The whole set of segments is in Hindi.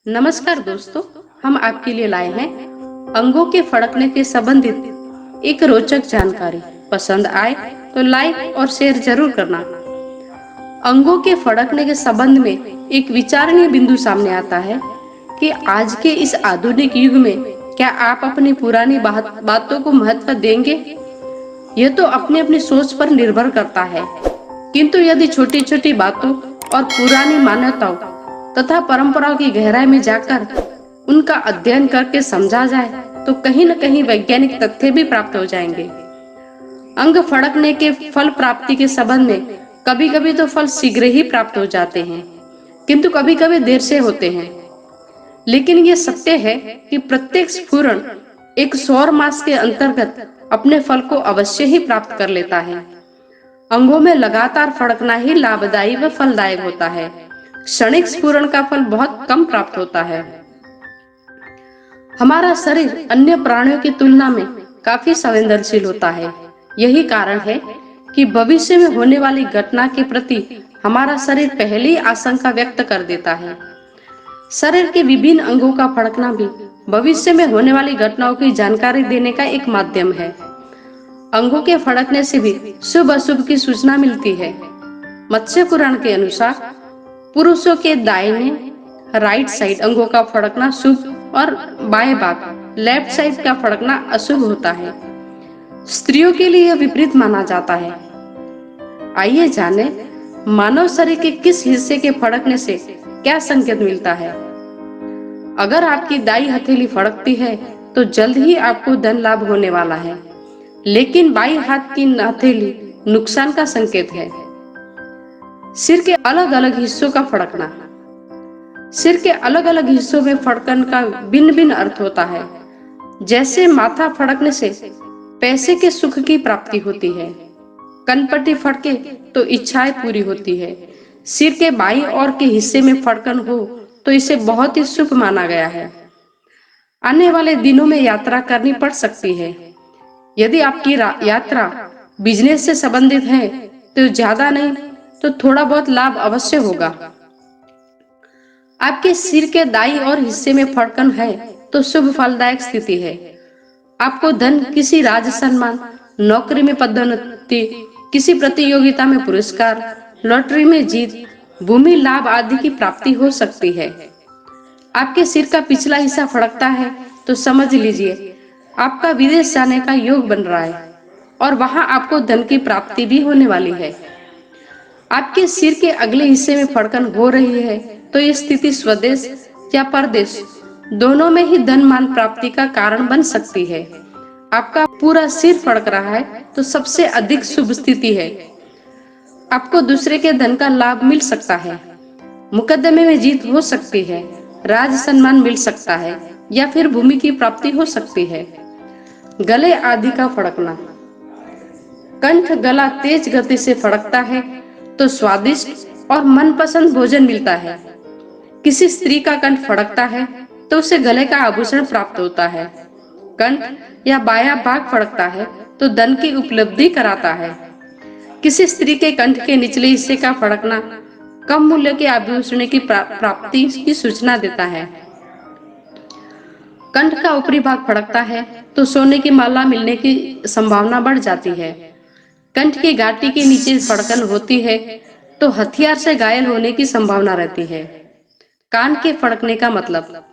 नमस्कार दोस्तों, हम आपके लिए लाए हैं अंगों के फड़कने के संबंधित एक रोचक जानकारी। पसंद आए तो लाइक और शेयर जरूर करना। अंगों के फड़कने के संबंध में एक विचारणीय बिंदु सामने आता है कि आज के इस आधुनिक युग में क्या आप अपनी पुरानी बातों को महत्व देंगे? यह तो अपनी अपनी सोच पर निर्भर करता है। किंतु यदि छोटी छोटी बातों और पुरानी मान्यताओं तथा परंपराओं की गहराई में जाकर उनका अध्ययन करके समझा जाए तो कहीं न कहीं वैज्ञानिक तथ्य भी प्राप्त हो जाएंगे। अंग फड़कने के फल प्राप्ति के संबंध में कभी कभी तो फल शीघ्र ही प्राप्त हो जाते हैं, किंतु कभी कभी देर से होते हैं। लेकिन यह सत्य है कि प्रत्येक स्फुरण एक सौर मास के अंतर्गत अपने फल को अवश्य ही प्राप्त कर लेता है। अंगों में लगातार फड़कना ही लाभदायी व फलदायक होता है। क्षणिक स्फुरण का फल बहुत कम प्राप्त होता है। हमारा शरीर अन्य प्राणियों की तुलना में काफी संवेदनशील होता है। यही कारण है कि भविष्य में होने वाली घटना के प्रति हमारा शरीर पहले ही आशंका व्यक्त कर देता है। शरीर के विभिन्न अंगों का फड़कना भी भविष्य में होने वाली घटनाओं की जानकारी देने का एक माध्यम है। अंगों के फड़कने से भी शुभ अशुभ की सूचना मिलती है। मत्स्य पुराण के अनुसार पुरुषों के दाहिने राइट साइड अंगों का फड़कना शुभ और बाएं भाग लेफ्ट साइड का फड़कना अशुभ होता है। स्त्रियों के लिए यह विपरीत माना जाता है। आइए जाने मानव शरीर के किस हिस्से के फड़कने से क्या संकेत मिलता है। अगर आपकी दाई हथेली फड़कती है तो जल्द ही आपको धन लाभ होने वाला है, लेकिन बाईं हाथ की हथेली नुकसान का संकेत है। सिर के अलग अलग हिस्सों का फड़कना। सिर के अलग अलग हिस्सों में फड़कन का भिन्न भिन्न अर्थ होता है। जैसे माथा फड़कने से पैसे के सुख की प्राप्ति होती है, कनपट्टी फड़के तो इच्छाएं पूरी होती है। सिर के बाईं ओर के हिस्से में फड़कन हो तो इसे बहुत ही शुभ माना गया है। आने वाले दिनों में यात्रा करनी पड़ सकती है। यदि आपकी यात्रा बिजनेस से संबंधित है तो ज्यादा नहीं तो थोड़ा बहुत लाभ अवश्य होगा। आपके सिर के दाईं ओर हिस्से में फड़कन है तो शुभ फलदायक स्थिति है। आपको धन, किसी राज सम्मान, नौकरी में पदोन्नति, किसी प्रतियोगिता में पुरस्कार, लॉटरी में जीत, भूमि लाभ आदि की प्राप्ति हो सकती है। आपके सिर का पिछला हिस्सा फड़कता है तो समझ लीजिए आपका विदेश जाने का योग बन रहा है और वहां आपको धन की प्राप्ति भी होने वाली है। आपके सिर के अगले हिस्से में फड़कन हो रही है तो ये स्थिति स्वदेश या परदेश दोनों में ही धन मान प्राप्ति का कारण बन सकती है। आपका पूरा सिर फड़क रहा है तो सबसे अधिक शुभ स्थिति है। आपको दूसरे के धन का लाभ मिल सकता है, मुकदमे में जीत हो सकती है, राज सम्मान मिल सकता है या फिर भूमि की प्राप्ति हो सकती है। गले आदि का फड़कना। कंठ गला तेज गति से फड़कता है तो स्वादिष्ट और मनपसंद भोजन मिलता है। किसी स्त्री का कंठ फड़कता है तो उसे गले का आभूषण प्राप्त होता है। कंठ या बायां भाग फड़कता है तो धन की उपलब्धि कराता है। किसी स्त्री के कंठ के निचले हिस्से का फड़कना कम मूल्य के आभूषण की प्राप्ति की सूचना देता है। कंठ का ऊपरी भाग फड़कता है तो सोने की माला मिलने की संभावना बढ़ जाती है। कंठ की घाटी के नीचे फड़कन होती है तो हथियार से घायल होने की संभावना रहती है। कान के फड़कने का मतलब।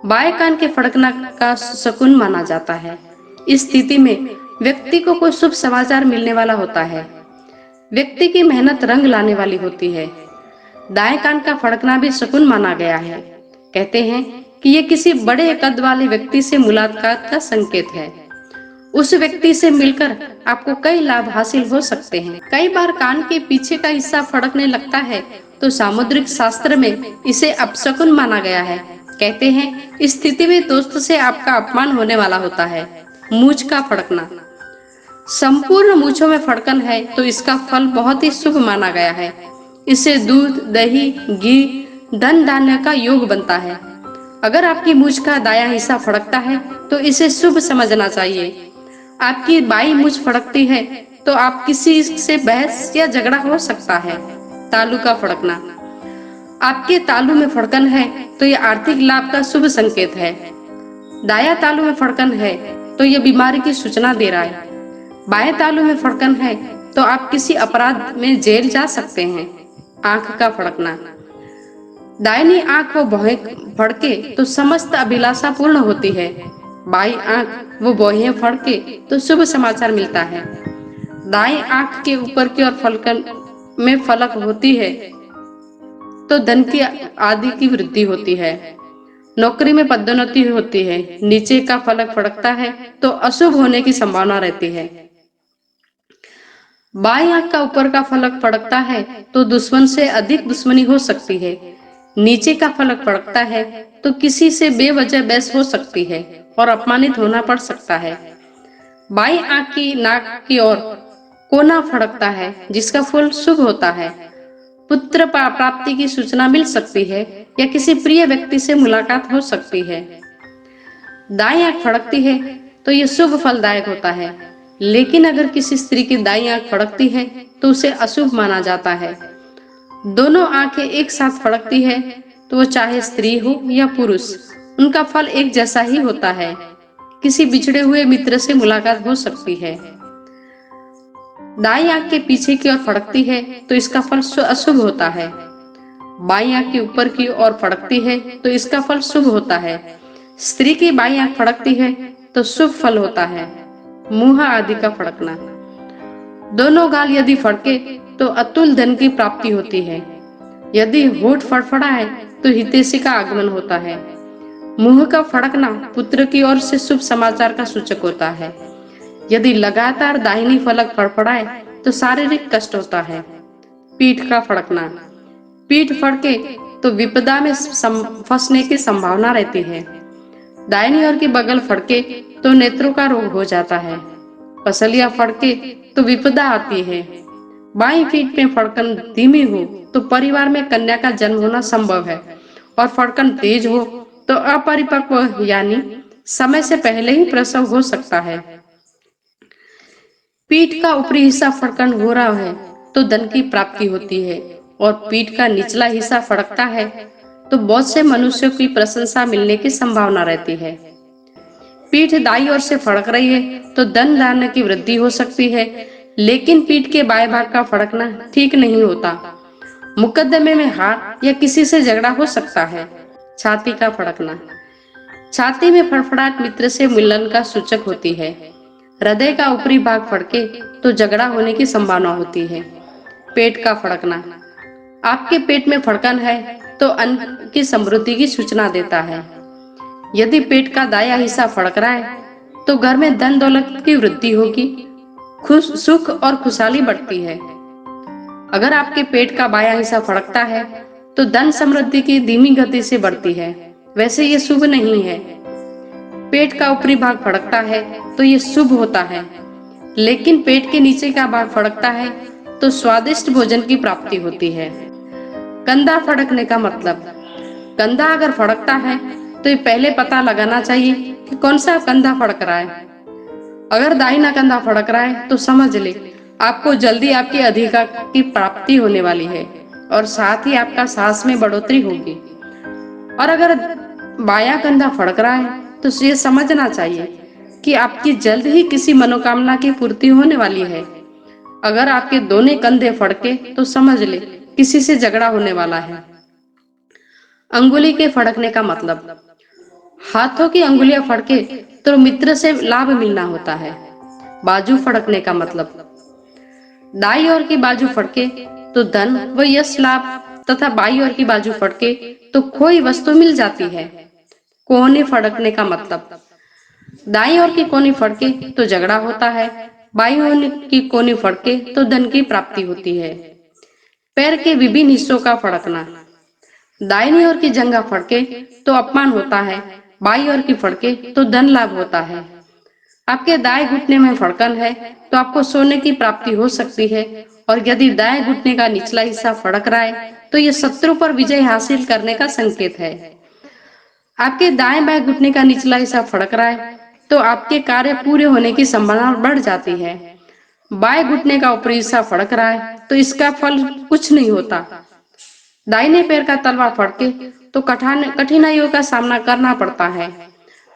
बाएं कान के फड़कना का शकुन माना जाता है। इस स्थिति में व्यक्ति को कोई शुभ समाचार मिलने वाला होता है। व्यक्ति की मेहनत रंग लाने वाली होती है। दाएं कान का फड़कना भी शकुन माना गया है। कहते हैं कि यह किसी बड़े कद वाले व्यक्ति से मुलाकात का संकेत है। उस व्यक्ति से मिलकर आपको कई लाभ हासिल हो सकते हैं। कई बार कान के पीछे का हिस्सा फड़कने लगता है तो सामुद्रिक शास्त्र में इसे अपशकुन माना गया है। कहते हैं इस स्थिति में दोस्त से आपका अपमान होने वाला होता है। मूंछ का फड़कना। संपूर्ण मूंछों में फड़कन है तो इसका फल बहुत ही शुभ माना गया है। इससे दूध, दही, घी, धन धान्य का योग बनता है। अगर आपकी मूंछ का दायां हिस्सा फड़कता है तो इसे शुभ समझना चाहिए। आपकी बाईं मूंछ फड़कती है तो आप किसी से बहस या झगड़ा हो सकता है। तालू का फड़कना। आपके तालू में फड़कन है तो यह आर्थिक लाभ का शुभ संकेत है। दाया तालू में फड़कन है तो यह बीमारी की सूचना दे रहा है। बाएं तालू में फड़कन है तो आप किसी अपराध में जेल जा सकते हैं। आंख का फड़कना, दाहिनी आंख वो भौहें फड़के तो समस्त अभिलाषा पूर्ण होती है। बाई आंख वो भौहें फड़के तो शुभ समाचार मिलता है। दाएं आंख के ऊपर की ओर फलकन में फलक होती है तो धन की आदि की वृद्धि होती है। नौकरी में पदोन्नति होती है। नीचे का फलक फड़कता है तो अशुभ होने की संभावना रहती है। बाएं आंख का ऊपर का फलक फड़कता है तो दुश्मन से अधिक दुश्मनी हो सकती है। नीचे का फलक फड़कता है तो किसी से बेवजह बहस हो सकती है और अपमानित होना पड़ सकता है। बाईं आंख की नाक की ओर कोना फड़कता है जिसका फल शुभ होता है। पुत्र प्राप्ति की सूचना मिल सकती है या किसी प्रिय व्यक्ति से मुलाकात हो सकती है। दाईं आंख फड़कती है तो यह शुभ फलदायक होता है, लेकिन अगर किसी स्त्री की दाईं आंख फड़कती है तो उसे अशुभ माना जाता है। दोनों आंखें एक साथ फड़कती है तो वो चाहे स्त्री हो या पुरुष, उनका फल एक जैसा ही होता है। किसी बिछड़े हुए मित्र से मुलाकात हो सकती है। दाईं आंख के पीछे की ओर फड़कती है तो इसका फल अशुभ होता है। बाईं आंख के ऊपर की ओर फड़कती है तो इसका फल शुभ होता है। स्त्री की बाईं आंख फड़कती है तो शुभ फल होता है। मुंह आदि का फड़कना, दोनों गाल यदि फड़के तो अतुल धन की प्राप्ति होती है। यदि होठ फड़फड़ाए तो हितैषी का आगमन होता है। मुंह का फड़कना पुत्र की ओर से शुभ समाचार का सूचक होता है। यदि लगातार दाहिनी फलक फड़फड़ाए तो शारीरिक कष्ट होता है। पीठ का फड़कना, पीठ फड़के तो विपदा में फंसने की संभावना रहती है। दाहिनी ओर की बगल फड़के तो नेत्रों का रोग हो जाता है। पसलियां फड़के तो विपदा आती है। बाईं पीठ में फड़कन धीमी हो तो परिवार में कन्या का जन्म होना संभव है, और फड़कन तेज हो तो अपरिपक्व यानी समय से पहले ही प्रसव हो सकता है। पीठ का ऊपरी हिस्सा फड़कन हो रहा है तो धन की प्राप्ति होती है, और पीठ का निचला हिस्सा फड़कता है तो बहुत से मनुष्यों की प्रशंसा मिलने की संभावना रहती है। पीठ दाईं ओर से फड़क रही है तो धन धान्य की वृद्धि हो सकती है, लेकिन पीठ के बाएं भाग का फड़कना ठीक नहीं होता। मुकदमे में हार या किसी से झगड़ा हो सकता है। छाती का फड़कना, छाती में फड़फड़ाहट मित्र से मिलन का सूचक होती है। हृदय का ऊपरी भाग फड़के तो झगड़ा होने की संभावना होती है। पेट का फड़कना, आपके पेट में फड़कन है तो अन्न की समृद्धि की सूचना देता है। यदि पेट का दाया हिस्सा फड़क रहा है तो घर में धन दौलत की वृद्धि होगी, खुश सुख और खुशहाली बढ़ती है। अगर आपके पेट का बायां हिस्सा फड़कता है तो धन समृद्धि की धीमी गति से बढ़ती है, वैसे ये शुभ नहीं है। पेट का ऊपरी भाग फड़कता है तो ये शुभ होता है, लेकिन पेट के नीचे का भाग फड़कता है तो स्वादिष्ट भोजन की प्राप्ति होती है। कंधा फड़कने का मतलब, कंधा अगर फड़कता है तो ये पहले पता लगाना चाहिए कि कौन सा कंधा फड़क रहा है। अगर दाहिना कंधा फड़क रहा है तो समझ ले आपको जल्दी आपके अधिकार की प्राप्ति होने वाली है, और साथ ही आपका साहस में बढ़ोतरी होगी। और अगर बायां कंधा फड़क रहा है तो ये समझना चाहिए कि आपकी जल्द ही किसी मनोकामना की पूर्ति होने वाली है। अगर आपके दोनों कंधे फड़के तो समझ ले किसी से झगड़ा होने वाला है। अंगुली के फड़कने का मतलब, हाथों की अंगुलियां फड़के तो मित्र से लाभ मिलना होता है। बाजू फड़कने का मतलब, दाईं ओर की बाजू फड़के तो धन व यश लाभ, तथा बाईं ओर की बाजू फड़के तो खोई वस्तु मिल जाती है। कोहनी फड़कने का मतलब, दाईं ओर की कोहनी फड़के तो झगड़ा होता है, बाईं ओर की कोहनी फड़के तो धन की प्राप्ति होती है। पैर के विभिन्न हिस्सों का फड़कना, दाहिनी ओर की जंघा फड़के तो अपमान होता है, बाईं ओर की फड़के तो धन लाभ होता है। आपके दाएं घुटने में फड़कन है तो आपको सोने की प्राप्ति हो सकती है, और यदि दाएं घुटने का निचला हिस्सा फड़क रहा है तो यह शत्रु पर विजय हासिल करने का संकेत है। आपके दाएं बाएं घुटने का निचला हिस्सा फड़क रहा है तो आपके कार्य पूरे होने की संभावना बढ़ जाती है। बाएं घुटने का ऊपरी हिस्सा फड़क रहा है तो इसका फल कुछ नहीं होता। दाहिने पैर का तलवा फड़के तो कठिनाइयों का सामना करना पड़ता है।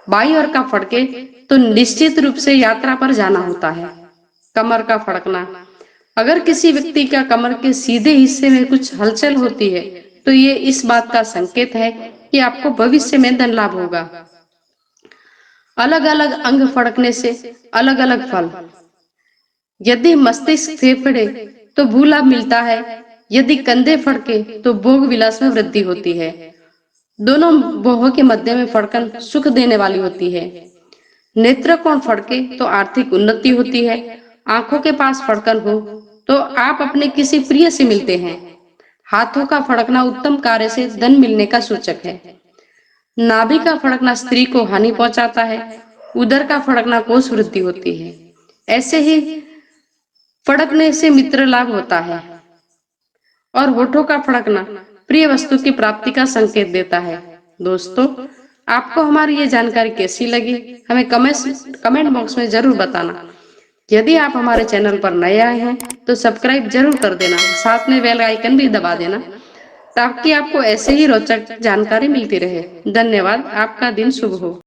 बाईं ओर का फड़के तो निश्चित रूप से यात्रा पर जाना होता है। कमर का फड़कना, अगर किसी व्यक्ति का कमर के सीधे हिस्से में कुछ हलचल होती है तो ये इस बात का संकेत है कि आपको भविष्य में धन लाभ होगा। अलग अलग अंग फड़कने से अलग अलग फल, यदि मस्तिष्क फेफड़े तो भू लाभ मिलता है, यदि कंधे फड़के तो भोग विलास में वृद्धि होती है। दोनों भोगों के मध्य में फड़कन सुख देने वाली होती है। नेत्र कोण फड़के तो आर्थिक उन्नति होती है। आंखों के पास फड़कन हो तो आप अपने किसी प्रिय से मिलते हैं। हाथों का फड़कना उत्तम कार्य से धन मिलने का सूचक है। नाभि का फड़कना स्त्री को हानि पहुंचाता है। उदर का फड़कना कोष वृद्धि होती है। ऐसे ही फड़कने से मित्र लाभ होता है। और होठों का फड़कना प्रिय वस्तु की प्राप्ति का संकेत देता है। दोस्तों, आपको हमारी ये जानकारी कैसी लगी, हमें कमेंट बॉक्स में जरूर बताना। यदि आप हमारे चैनल पर नए आए हैं तो सब्सक्राइब जरूर कर देना, साथ में बेल आइकन भी दबा देना ताकि आपको ऐसे ही रोचक जानकारी मिलती रहे। धन्यवाद। आपका दिन शुभ हो।